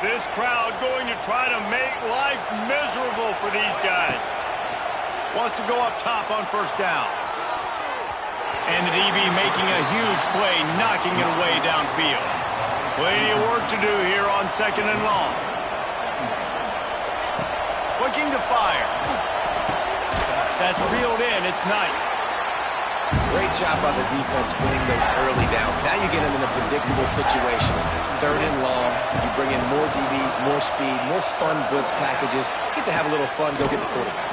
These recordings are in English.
This crowd going to try to make life miserable for these guys. Wants to go up top on first down. And the DB making a huge play, knocking it away downfield. Plenty of work to do here on second and long. Looking to fire. That's reeled in. It's Knight. Great job by the defense winning those early downs. Now you get them in a predictable situation. Third and long. You bring in more DBs, more speed, more fun blitz packages. Get to have a little fun. Go get the quarterback.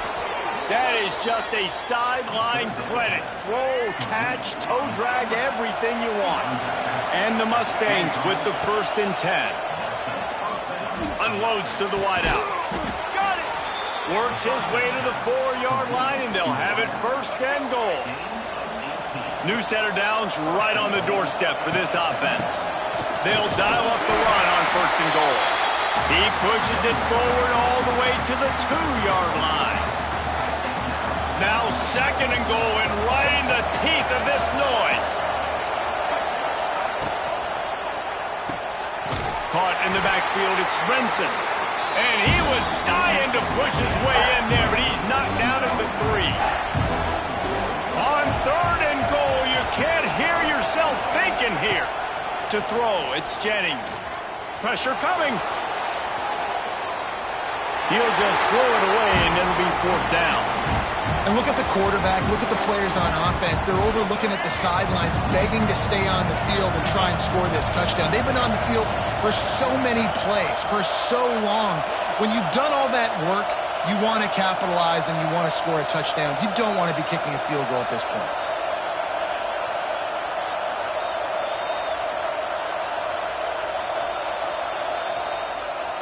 That is just a sideline clinic. Throw, catch, toe drag, everything you want. And the Mustangs with the 1st and 10. Unloads to the wideout. Got it. Works his way to the 4-yard line, and they'll have it 1st and goal. New set of downs right on the doorstep for this offense. They'll dial up the run on 1st and goal. He pushes it forward all the way to the 2-yard line. Now 2nd and goal, and right in the teeth of this noise. Caught in the backfield, it's Brinson. And he was dying to push his way in there, but he's knocked down at the 3. On 3rd and goal, you can't hear yourself thinking here. To throw, it's Jennings. Pressure coming. He'll just throw it away, and it'll be 4th down. And look at the quarterback, look at the players on offense. They're overlooking at the sidelines, begging to stay on the field and try and score this touchdown. They've been on the field for so many plays, for so long. When you've done all that work, you want to capitalize and you want to score a touchdown. You don't want to be kicking a field goal at this point.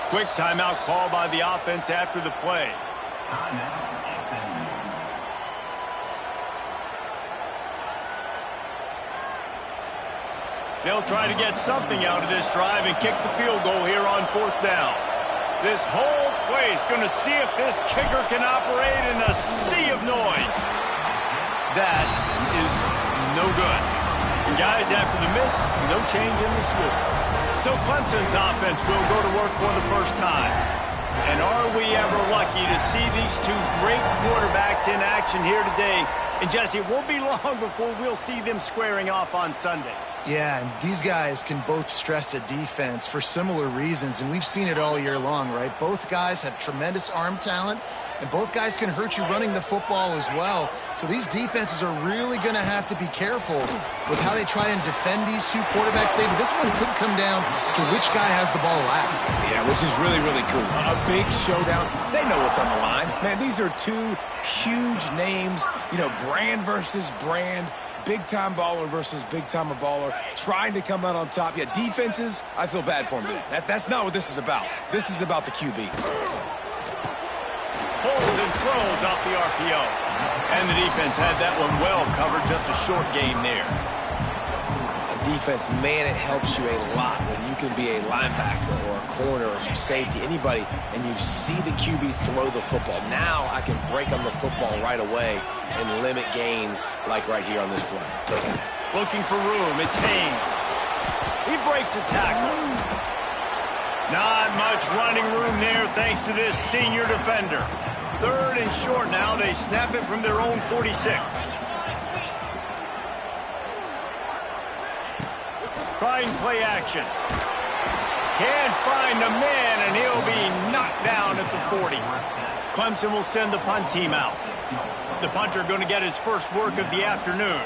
Quick timeout call by the offense after the play. They'll try to get something out of this drive and kick the field goal here on 4th down. This whole place going to see if this kicker can operate in a sea of noise. That is no good. And guys, after the miss, no change in the score. So Clemson's offense will go to work for the first time. And are we ever lucky to see these two great quarterbacks in action here today? And Jesse, it won't be long before we'll see them squaring off on Sundays. Yeah, and these guys can both stress a defense for similar reasons, and we've seen it all year long, right? Both guys have tremendous arm talent, and both guys can hurt you running the football as well. So these defenses are really going to have to be careful with how they try and defend these two quarterbacks. David, this one could come down to which guy has the ball last. Yeah, which is really, really cool. A big showdown. They know what's on the line. Man, these are two huge names, you know, brand versus brand, big-time baller versus big-time baller, trying to come out on top. Yeah, defenses, I feel bad for them. That's not what this is about. This is about the QBs. Pulls and throws off the RPO. And the defense had that one well covered, just a short game there. Defense, man, it helps you a lot when you can be a linebacker or a corner or some safety, anybody, and you see the QB throw the football. Now I can break on the football right away and limit gains like right here on this play. Looking for room, it's Haynes. He breaks a tackle. Not much running room there thanks to this senior defender. 3rd and short now, they snap it from their own 46. Trying play action. Can't find a man, and he'll be knocked down at the 40. Clemson will send the punt team out. The punter going to get his first work of the afternoon.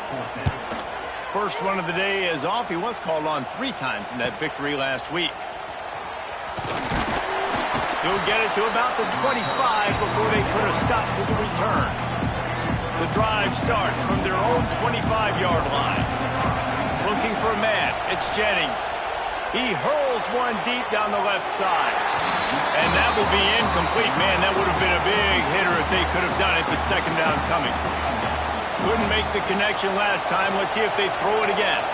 First one of the day is off. He was called on 3 times in that victory last week. He'll get it to about the 25 before they put a stop to the return. The drive starts from their own 25-yard line. Looking for a man, it's Jennings. He hurls one deep down the left side. And that will be incomplete. Man, that would have been a big hitter if they could have done it, but 2nd down coming. Couldn't make the connection last time. Let's see if they throw it again.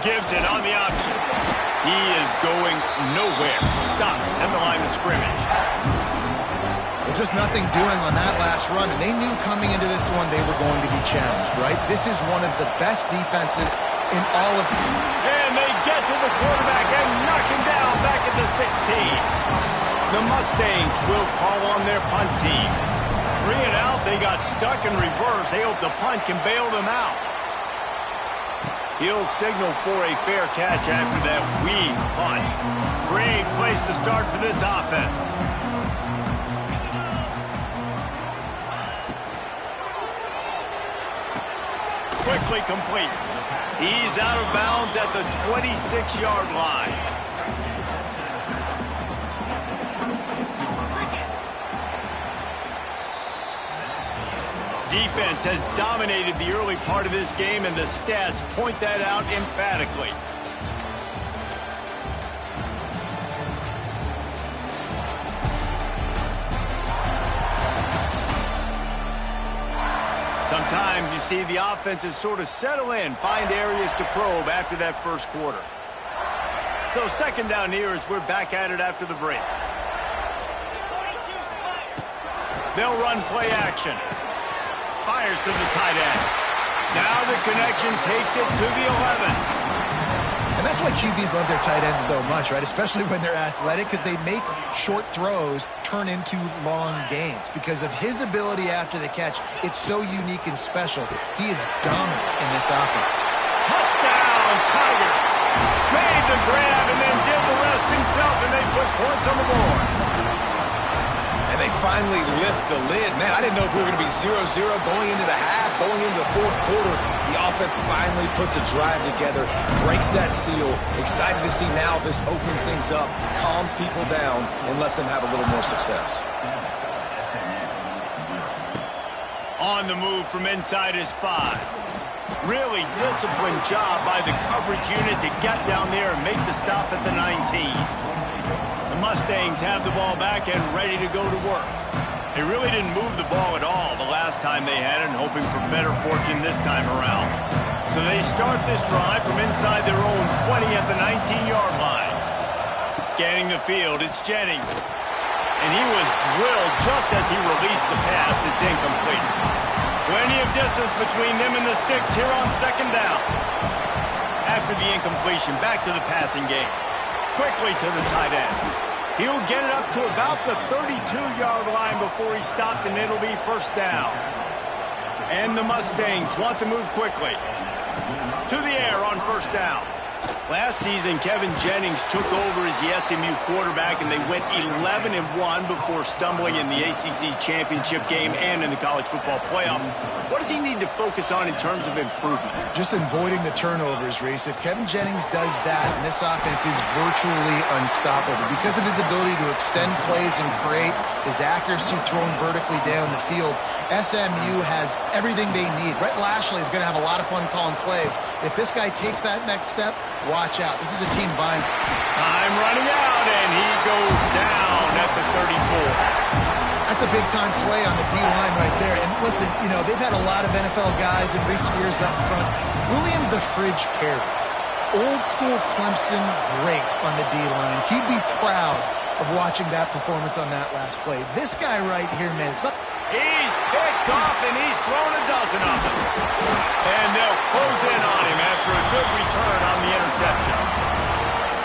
Gives it on the option. He is going nowhere. Stop at the line of scrimmage. Well, just nothing doing on that last run, and they knew coming into this one they were going to be challenged, right? This is one of the best defenses in all of... And they get to the quarterback and knock him down back at the 16. The Mustangs will call on their punt team. 3 and out, they got stuck in reverse. They hope the punt can bail them out. He'll signal for a fair catch after that weak punt. Great place to start for this offense. Quickly complete. He's out of bounds at the 26-yard line. Defense has dominated the early part of this game, and the stats point that out emphatically. Sometimes you see the offenses sort of settle in, find areas to probe after that first quarter. So second down here as we're back at it after the break. They'll run play action. Fires to the tight end. Now the connection takes it to the 11. And that's why QBs love their tight ends so much, right? Especially when they're athletic, because they make short throws turn into long gains. Because of his ability after the catch, it's so unique and special. He is dominant in this offense. Touchdown, Tigers! Made the grab and then did the rest himself, and they put points on the board. And they finally lift the lid. Man, I didn't know if we were going to be 0-0 going into the half, going into the fourth quarter. The offense finally puts a drive together, breaks that seal. Excited to see now this opens things up, calms people down, and lets them have a little more success. On the move from inside his 5. Really disciplined job by the coverage unit to get down there and make the stop at the 19. The Mustangs have the ball back and ready to go to work. They really didn't move the ball at all the last time they had it, and hoping for better fortune this time around. So they start this drive from inside their own 20 at the 19-yard line. Scanning the field, it's Jennings. And he was drilled just as he released the pass. It's incomplete. Plenty of distance between them and the sticks here on second down. After the incompletion, back to the passing game. Quickly to the tight end. He'll get it up to about the 32-yard line before he stopped, and it'll be first down. And the Mustangs want to move quickly. To the air on first down. Last season, Kevin Jennings took over as the SMU quarterback, and they went 11-1 before stumbling in the ACC championship game and in the college football playoff. What does he need to focus on in terms of improvement? Just avoiding the turnovers, Reese. If Kevin Jennings does that, this offense is virtually unstoppable because of his ability to extend plays and create, his accuracy throwing vertically down the field. SMU has everything they need. Rhett Lashley is going to have a lot of fun calling plays. If this guy takes that next step, watch out. This is a team vying. Time running out, and he goes down at the 34. That's a big-time play on the D-line right there. And listen, you know, they've had a lot of NFL guys in recent years up front. William the Fridge Perry, old-school Clemson great on the D-line. He'd be proud of watching that performance on that last play. This guy right here, man. He's picked off, and he's thrown a dozen of them. And they'll close in on him after a good return on the interception.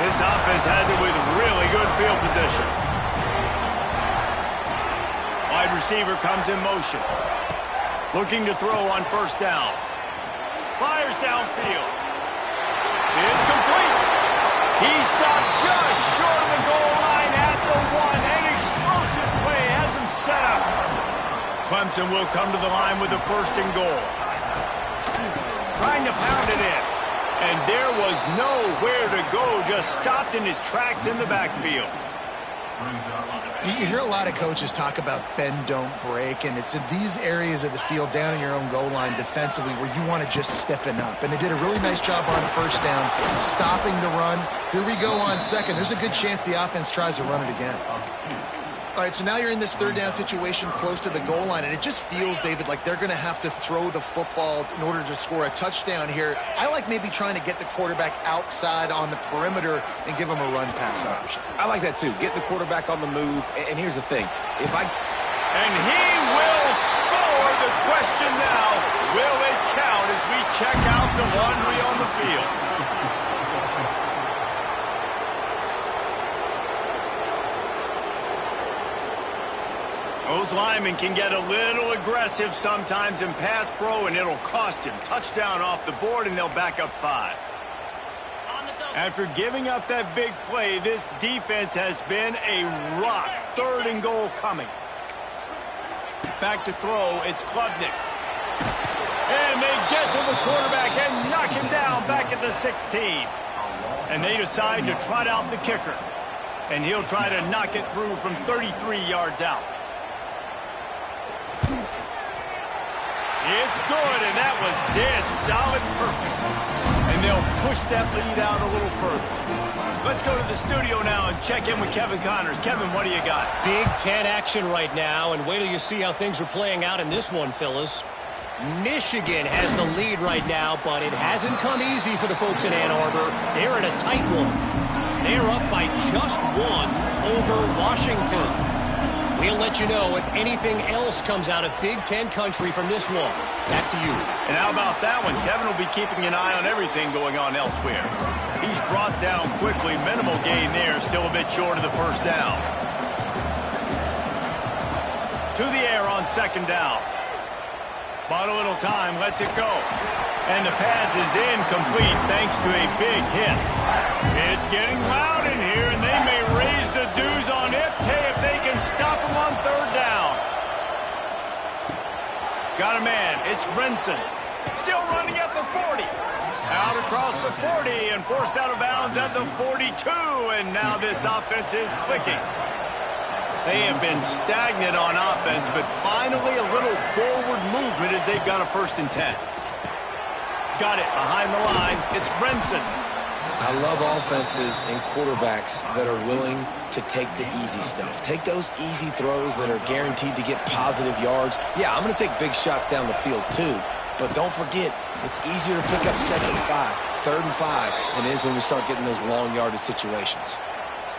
This offense has it with really good field position. Wide receiver comes in motion. Looking to throw on first down. Fires downfield. It's complete. He stopped just short of the goal line at the 1. An explosive play has him set up. Clemson will come to the line with the first and goal. Trying to pound it in. And there was nowhere to go. Just stopped in his tracks in the backfield. You hear a lot of coaches talk about bend, don't break, and it's in these areas of the field down in your own goal line defensively where you want to just stiffen up. And they did a really nice job on first down, stopping the run. Here we go on second. There's a good chance the offense tries to run it again. All right, so now you're in this third down situation close to the goal line, and it just feels, David, like they're going to have to throw the football in order to score a touchdown here. I like maybe trying to get the quarterback outside on the perimeter and give him a run-pass option. I like that, too. Get the quarterback on the move. And here's the thing. And he will score. The question now, will it count as we check out the laundry on the field. Those linemen can get a little aggressive sometimes in pass pro, and it'll cost him. Touchdown off the board, and they'll back up 5. After giving up that big play, this defense has been a rock. 3rd and goal coming. Back to throw, it's Klubnik. And they get to the quarterback and knock him down back at the 16. And they decide to trot out the kicker. And he'll try to knock it through from 33 yards out. It's good, and that was dead solid perfect. And they'll push that lead out a little further. Let's go to the studio now and check in with Kevin Connors. Kevin, what do you got? Big Ten action right now, and wait till you see how things are playing out in this one, Phyllis. Michigan has the lead right now, but it hasn't come easy for the folks in Ann Arbor. They're in a tight one. They're up by just 1 over Washington. We'll let you know if anything else comes out of Big Ten country from this one. Back to you. And how about that one? Kevin will be keeping an eye on everything going on elsewhere. He's brought down quickly. Minimal gain there. Still a bit short of the first down. To the air on 2nd down. Bought a little time. Lets it go. And the pass is incomplete thanks to a big hit. It's getting loud in here, and they may raise the dues on Ipke if they can stop him on 3rd down. Got a man. It's Brinson. Still running at the 40. Out across the 40 and forced out of bounds at the 42. And now this offense is clicking. They have been stagnant on offense, but finally a little forward movement as they've got a 1st and 10. Got it behind the line. It's Brinson. I love offenses and quarterbacks that are willing to take the easy stuff. Take those easy throws that are guaranteed to get positive yards. Yeah, I'm going to take big shots down the field too. But don't forget, it's easier to pick up 2nd and 5, 3rd and 5 than it is when we start getting those long yardage situations.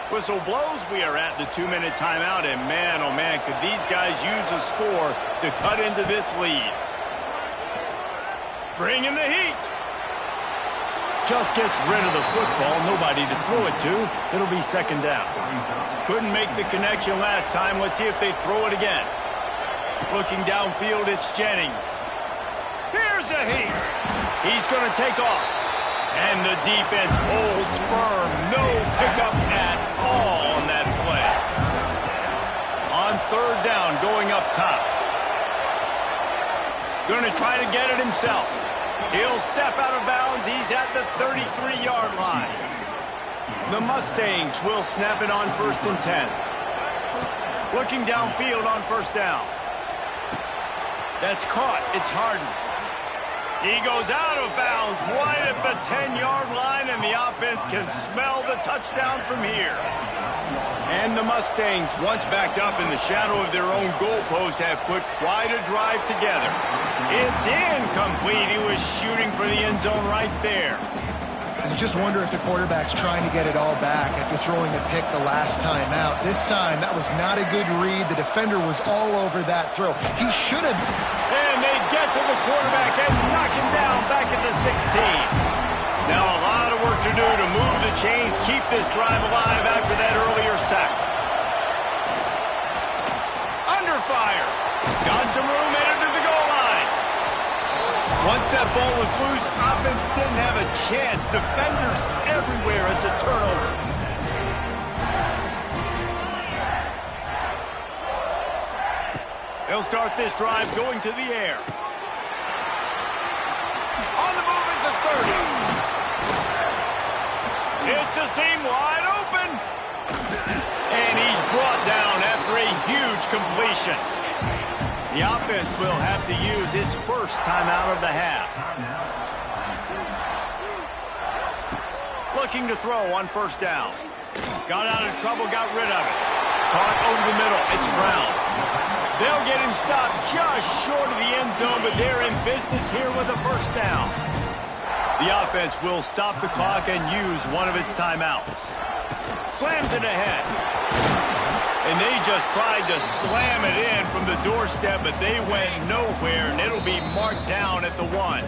Whistle blows. We are at the 2-minute timeout. And man, oh man, could these guys use a score to cut into this lead. Bring in the heat. Just gets rid of the football. Nobody to throw it to. It'll be 2nd down. Couldn't make the connection last time. Let's see if they throw it again. Looking downfield, it's Jennings. Here's the heat. He's going to take off. And the defense holds firm. No pickup at all on that play. On 3rd down, going up top. Going to try to get it himself. He'll step out of bounds. He's at the 33-yard line. The Mustangs will snap it on 1st and 10. Looking downfield on 1st down. That's caught. It's Harden. He goes out of bounds right at the 10-yard line, and the offense can smell the touchdown from here. And the Mustangs, once backed up in the shadow of their own goalpost, have put quite a drive together. It's incomplete. He was shooting for the end zone right there. And you just wonder if the quarterback's trying to get it all back after throwing a pick the last time out. This time, that was not a good read. The defender was all over that throw. He should have. And they get to the quarterback and knock him down back at the 16. Now a lot of work to do to move the chains, keep this drive alive after that earlier sack. Under fire. Got some room, headed to the goal line. Once that ball was loose, offense didn't have a chance. Defenders everywhere. It's a turnover. They'll start this drive going to the air. On the move at the 30. It's a seam wide open. And he's brought down after a huge completion. The offense will have to use its first timeout of the half. Looking to throw on 1st down. Got out of trouble, got rid of it. Caught over the middle. It's Brown. They'll get him stopped just short of the end zone, but they're in business here with a 1st down. The offense will stop the clock and use one of its timeouts. Slams it ahead. And they just tried to slam it in from the doorstep, but they went nowhere, and it'll be marked down at the 1.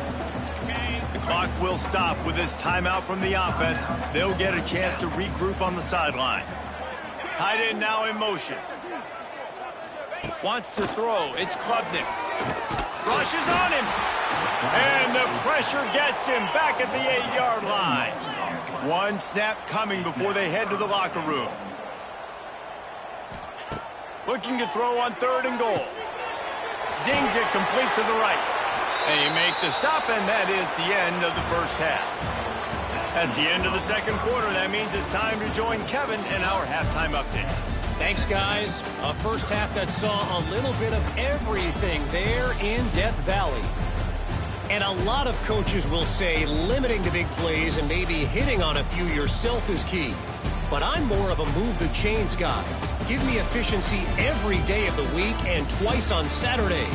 The clock will stop with this timeout from the offense. They'll get a chance to regroup on the sideline. Tight end now in motion. Wants to throw. It's Klubnik. Rushes on him. And the pressure gets him back at the 8-yard line. One snap coming before they head to the locker room. Looking to throw on 3rd and goal. Zings it complete to the right. And you make the stop, and that is the end of the first half. That's the end of the second quarter. That means it's time to join Kevin in our halftime update. Thanks, guys. A first half that saw a little bit of everything there in Death Valley. And a lot of coaches will say limiting the big plays and maybe hitting on a few yourself is key. But I'm more of a move the chains guy. Give me efficiency every day of the week and twice on Saturday.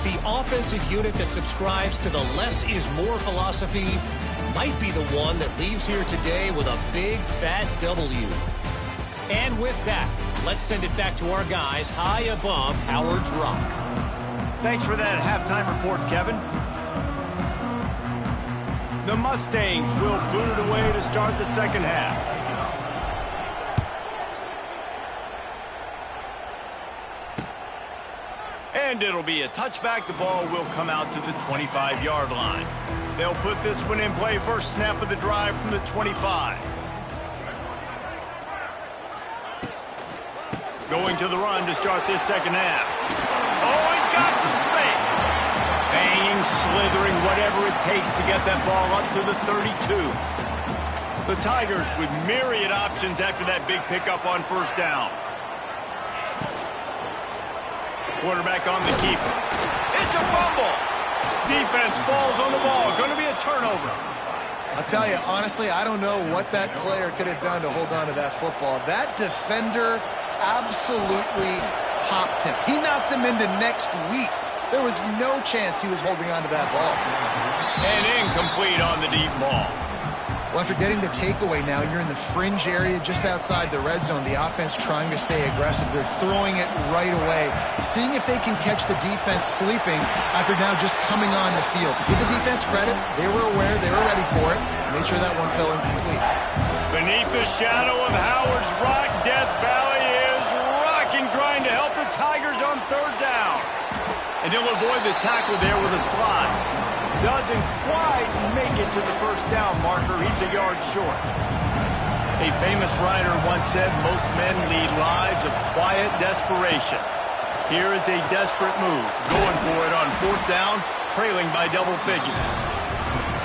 The offensive unit that subscribes to the less is more philosophy might be the one that leaves here today with a big fat W. And with that, let's send it back to our guys high above Howard's Rock. Thanks for that halftime report, Kevin. The Mustangs will boot it away to start the second half. And it'll be a touchback. The ball will come out to the 25-yard line. They'll put this one in play. First snap of the drive from the 25. Going to the run to start this second half. Oh, he's got some space. Banging, slithering, whatever it takes to get that ball up to the 32. The Tigers with myriad options after that big pickup on first down. Quarterback on the keeper. It's a fumble. Defense falls on the ball. Going to be a turnover. I'll tell you, honestly, I don't know what that player could have done to hold on to that football. That defender absolutely popped him. He knocked him into next week. There was no chance he was holding on to that ball. And incomplete on the deep ball. Well, after getting the takeaway now, you're in the fringe area just outside the red zone. The offense trying to stay aggressive. They're throwing it right away, seeing if they can catch the defense sleeping after now just coming on the field. Give the defense credit. They were aware. They were ready for it. Made sure that one fell incomplete. Beneath the shadow of Howard's Rock, Death Valley is rocking, trying to help the Tigers on third down. And he'll avoid the tackle there with a slide. Doesn't quite make it to the first down marker. He's a yard short. A famous writer once said, most men lead lives of quiet desperation. Here is a desperate move. Going for it on fourth down, trailing by double figures.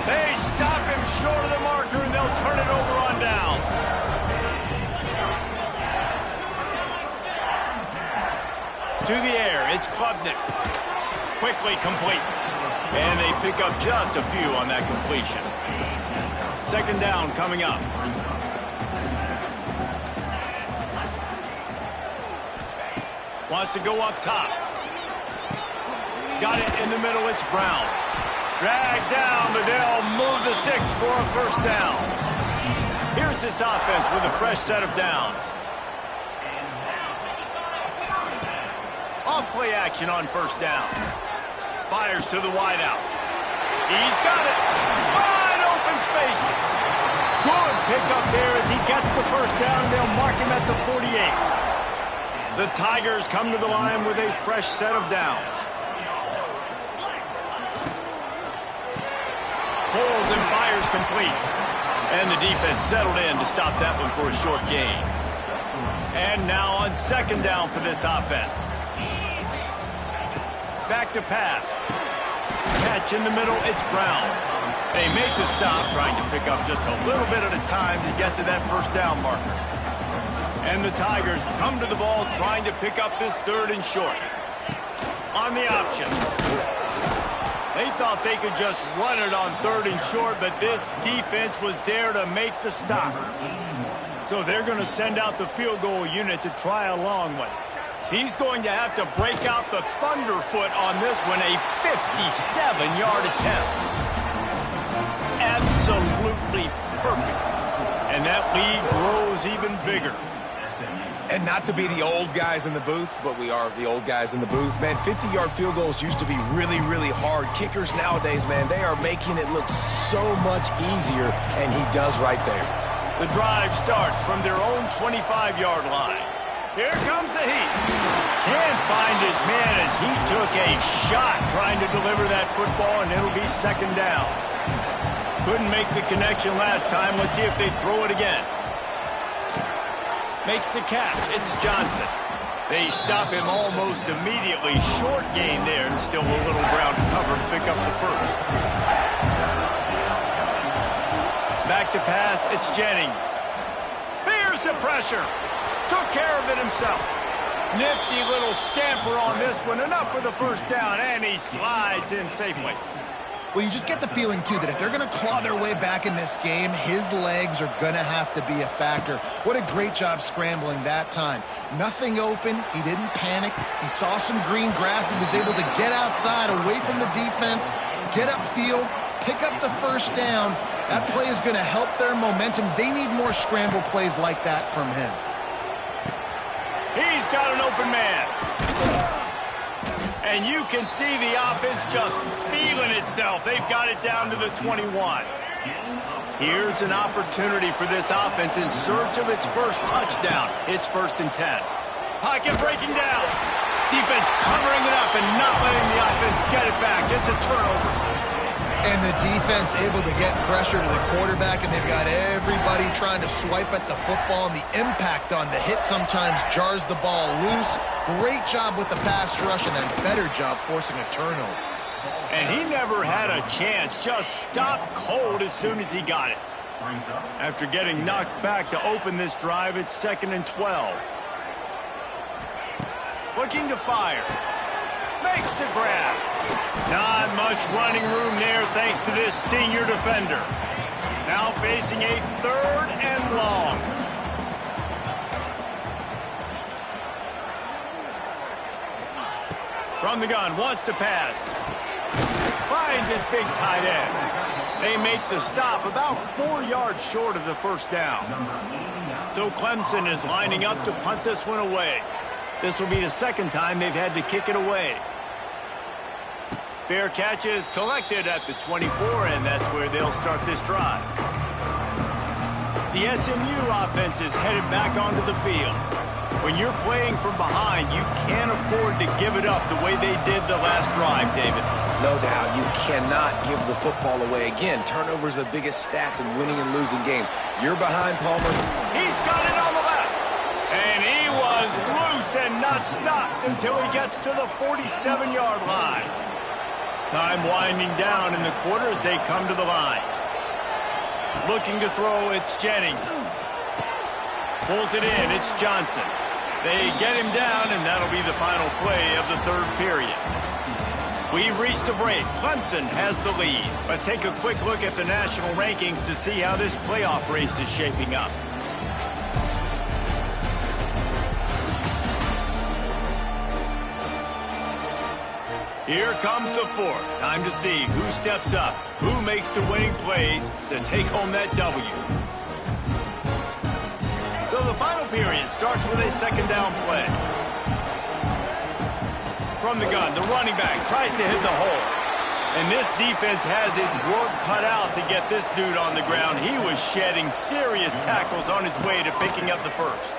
They stop him short of the marker, and they'll turn it over on downs. To the air, it's Klubnik. Quickly complete. And they pick up just a few on that completion. Second down coming up. Wants to go up top. Got it in the middle, it's Brown. Dragged down, but they'll move the sticks for a first down. Here's this offense with a fresh set of downs. Off play action on first down. Fires to the wideout. He's got it. Wide open spaces. Good pickup there as he gets the first down. They'll mark him at the 48. The Tigers come to the line with a fresh set of downs. Pulls and fires complete. And the defense settled in to stop that one for a short gain. And now on second down for this offense. Back to pass. Catch in the middle, it's Brown. They make the stop, trying to pick up just a little bit at a time to get to that first down marker. And the Tigers come to the ball, trying to pick up this third and short. On the option. They thought they could just run it on third and short, but this defense was there to make the stop. So they're going to send out the field goal unit to try a long one. He's going to have to break out the thunderfoot on this one, a 57-yard attempt. Absolutely perfect. And that lead grows even bigger. And not to be the old guys in the booth, but we are the old guys in the booth. Man, 50-yard field goals used to be really, really hard. Kickers nowadays, man, they are making it look so much easier, and he does right there. The drive starts from their own 25-yard line. Here comes the heat. Can't find his man as he took a shot trying to deliver that football, and it'll be second down. Couldn't make the connection last time. Let's see if they throw it again. Makes the catch. It's Johnson. They stop him almost immediately. Short gain there, and still a little ground to cover to pick up the first. Back to pass. It's Jennings. Here's the pressure. Took care of it himself. Nifty little scamper on this one. Enough for the first down, and he slides in safely. Well, you just get the feeling, too, that if they're going to claw their way back in this game, his legs are going to have to be a factor. What a great job scrambling that time. Nothing open. He didn't panic. He saw some green grass. He was able to get outside, away from the defense, get upfield, pick up the first down. That play is going to help their momentum. They need more scramble plays like that from him. He's got an open man. And you can see the offense just feeling itself. They've got it down to the 21. Here's an opportunity for this offense in search of its first touchdown. It's 1st and 10. Pocket breaking down. Defense covering it up and not letting the offense get it back. It's a turnover. And the defense able to get pressure to the quarterback, and they've got everybody trying to swipe at the football, and the impact on the hit sometimes jars the ball loose. Great job with the pass rush, and a better job forcing a turnover. And he never had a chance, just stopped cold as soon as he got it. After getting knocked back to open this drive, it's 2nd and 12. Looking to fire. Makes the grab. Not much running room there thanks to this senior defender. Now facing a 3rd and long. From the gun, wants to pass. Finds his big tight end. They make the stop about 4 yards short of the first down. So Clemson is lining up to punt this one away. This will be the second time they've had to kick it away. Fair catch is collected at the 24, and that's where they'll start this drive. The SMU offense is headed back onto the field. When you're playing from behind, you can't afford to give it up the way they did the last drive, David. No doubt, you cannot give the football away. Again, turnovers are the biggest stats in winning and losing games. You're behind, Palmer. He's got it on the left. And he was loose and not stopped until he gets to the 47-yard line. Time winding down in the quarter as they come to the line. Looking to throw, it's Jennings. Pulls it in, it's Johnson. They get him down, and that'll be the final play of the 3rd period. We've reached a break. Clemson has the lead. Let's take a quick look at the national rankings to see how this playoff race is shaping up. Here comes the 4th. Time to see who steps up, who makes the winning plays to take home that W. So the final period starts with a 2nd down play. From the gun, the running back tries to hit the hole. And this defense has its work cut out to get this dude on the ground. He was shedding serious tackles on his way to picking up the first.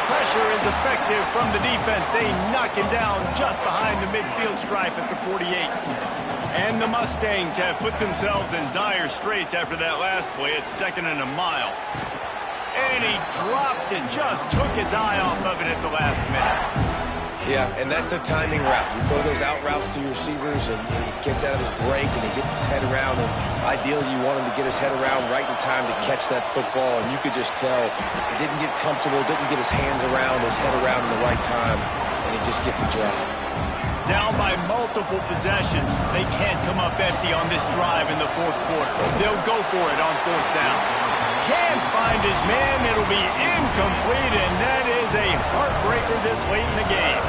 Pressure is effective from the defense. They knock him down just behind the midfield stripe at the 48. And the Mustangs have put themselves in dire straits after that last play. It's 2nd and a mile. And he drops it, just took his eye off of it at the last minute. Yeah, and that's a timing route. You throw those out routes to your receivers, and he gets out of his break, and he gets his head around. And ideally, you want him to get his head around right in time to catch that football. And you could just tell he didn't get comfortable, didn't get his hands around, his head around in the right time, and he just gets a drop. Down by multiple possessions, they can't come up empty on this drive in the 4th quarter. They'll go for it on 4th down. Can't find his man. It'll be incomplete, and that is a heartbreaker this late in the game.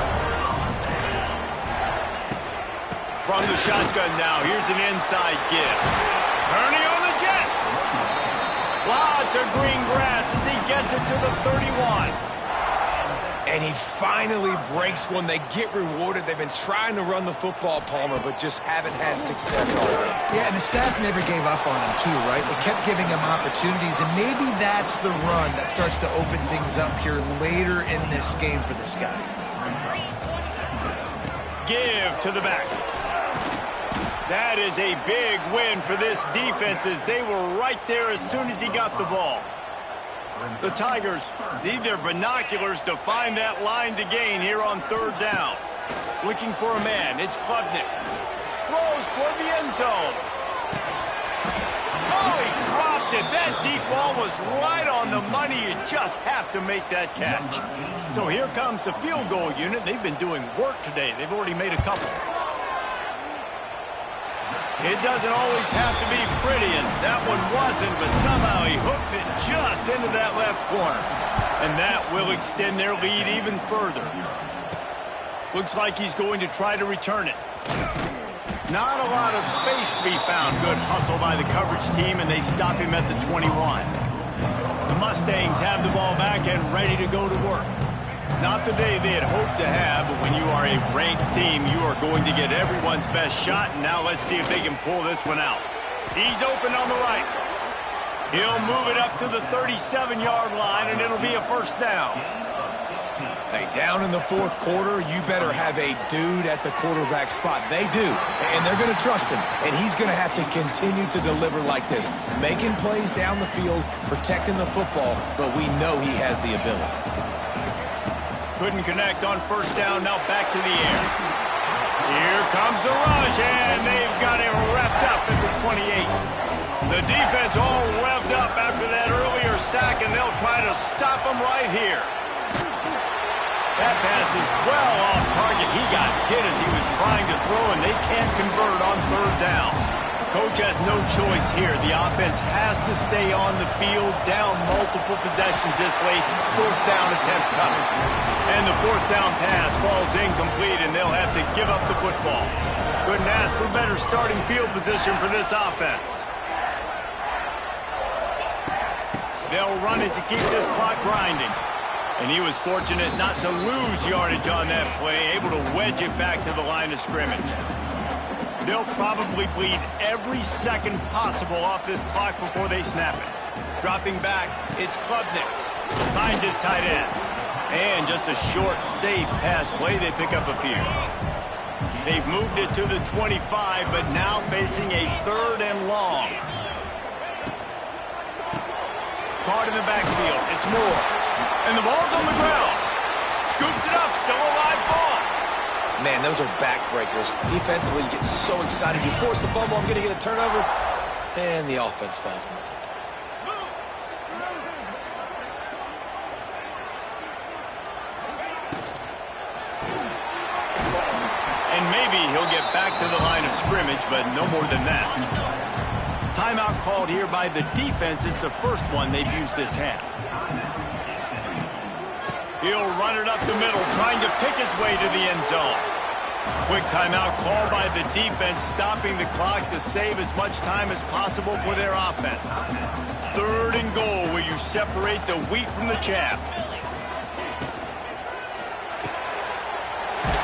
From the shotgun now, here's an inside give. Turning on the Jets. Lots to green grass as he gets it to the 31. And he finally breaks one. They get rewarded. They've been trying to run the football, Palmer, but just haven't had success all day. Yeah, and the staff never gave up on him, too, right? They kept giving him opportunities, and maybe that's the run that starts to open things up here later in this game for this guy. Give to the back. That is a big win for this defense as they were right there as soon as he got the ball. The Tigers need their binoculars to find that line to gain here on third down. Looking for a man. It's Klubnik. Throws toward the end zone. Oh, he dropped it. That deep ball was right on the money. You just have to make that catch. So here comes the field goal unit. They've been doing work today. They've already made a couple. It doesn't always have to be pretty, and that one wasn't, but somehow he hooked it just into that left corner. And that will extend their lead even further. Looks like he's going to try to return it. Not a lot of space to be found. Good hustle by the coverage team, and they stop him at the 21. The Mustangs have the ball back and ready to go to work. Not the day they had hoped to have, but when you are a ranked team, you are going to get everyone's best shot, and now let's see if they can pull this one out. He's open on the right. He'll move it up to the 37-yard line, and it'll be a first down. Hey, down in the fourth quarter, you better have a dude at the quarterback spot. They do, and they're going to trust him, and he's going to have to continue to deliver like this, making plays down the field, protecting the football, but we know he has the ability. Couldn't connect on first down, now back to the air. Here comes the rush, and they've got him wrapped up at the 28. The defense all revved up after that earlier sack, and they'll try to stop him right here. That pass is well off target. He got hit as he was trying to throw, and they can't convert on third down. Coach has no choice here. The offense has to stay on the field, down multiple possessions this late. Fourth down attempt coming. And the fourth down pass falls incomplete, and they'll have to give up the football. Couldn't ask for better starting field position for this offense. They'll run it to keep this clock grinding. And he was fortunate not to lose yardage on that play, able to wedge it back to the line of scrimmage. They'll probably bleed every second possible off this clock before they snap it. Dropping back, it's Klubnik. Finds his tight end. And just a short, safe pass play, they pick up a few. They've moved it to the 25, but now facing a third and long. Caught in the backfield, it's Moore. And the ball's on the ground. Scoops it up, still a live ball. Man, those are backbreakers. Defensively, you get so excited. You force the fumble, I'm going to get a turnover, and the offense falls on the football. And maybe he'll get back to the line of scrimmage, but no more than that. Timeout called here by the defense. It's the first one they've used this half. He'll run it up the middle, trying to pick his way to the end zone. Quick timeout called by the defense, stopping the clock to save as much time as possible for their offense. Third and goal, where you separate the wheat from the chaff.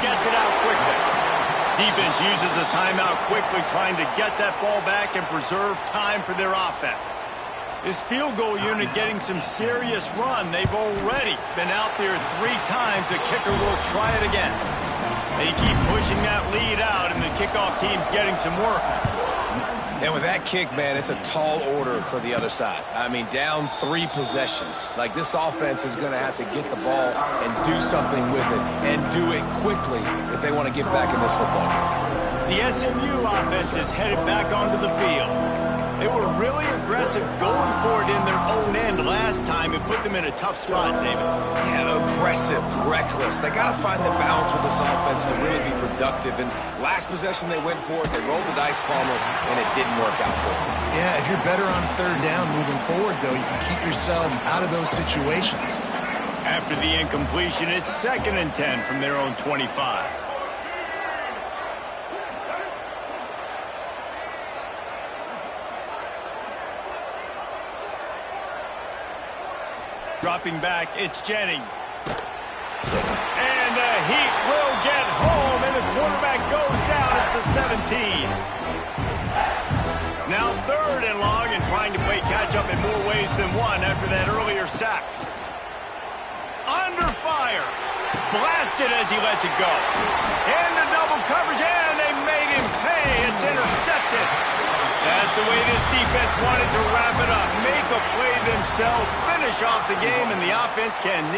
Gets it out quickly. Defense uses a timeout quickly, trying to get that ball back and preserve time for their offense. This field goal unit getting some serious run. They've already been out there 3 times. The kicker will try it again. They keep pushing that lead out, and the kickoff team's getting some work. And with that kick, man, it's a tall order for the other side. I mean, down 3 possessions. Like, this offense is going to have to get the ball and do something with it, and do it quickly if they want to get back in this football game. The SMU offense is headed back onto the field. They were really aggressive going for it in their own end last time. It put them in a tough spot, David. Yeah, aggressive, reckless. They got to find the balance with this offense to really be productive. And last possession they went for it. They rolled the dice, Palmer, and it didn't work out for them. Yeah, if you're better on third down moving forward, though, you can keep yourself out of those situations. After the incompletion, it's 2nd and 10 from their own 25. Dropping back, it's Jennings. And the Heat will get home, and the quarterback goes down at the 17. Now 3rd and long, and trying to play catch-up in more ways than one after that earlier sack. Under fire. Blasted as he lets it go. Into double coverage, and they made him pay. It's intercepted. That's the way this defense wanted to wrap it up. Make a play themselves, finish off the game, and the offense can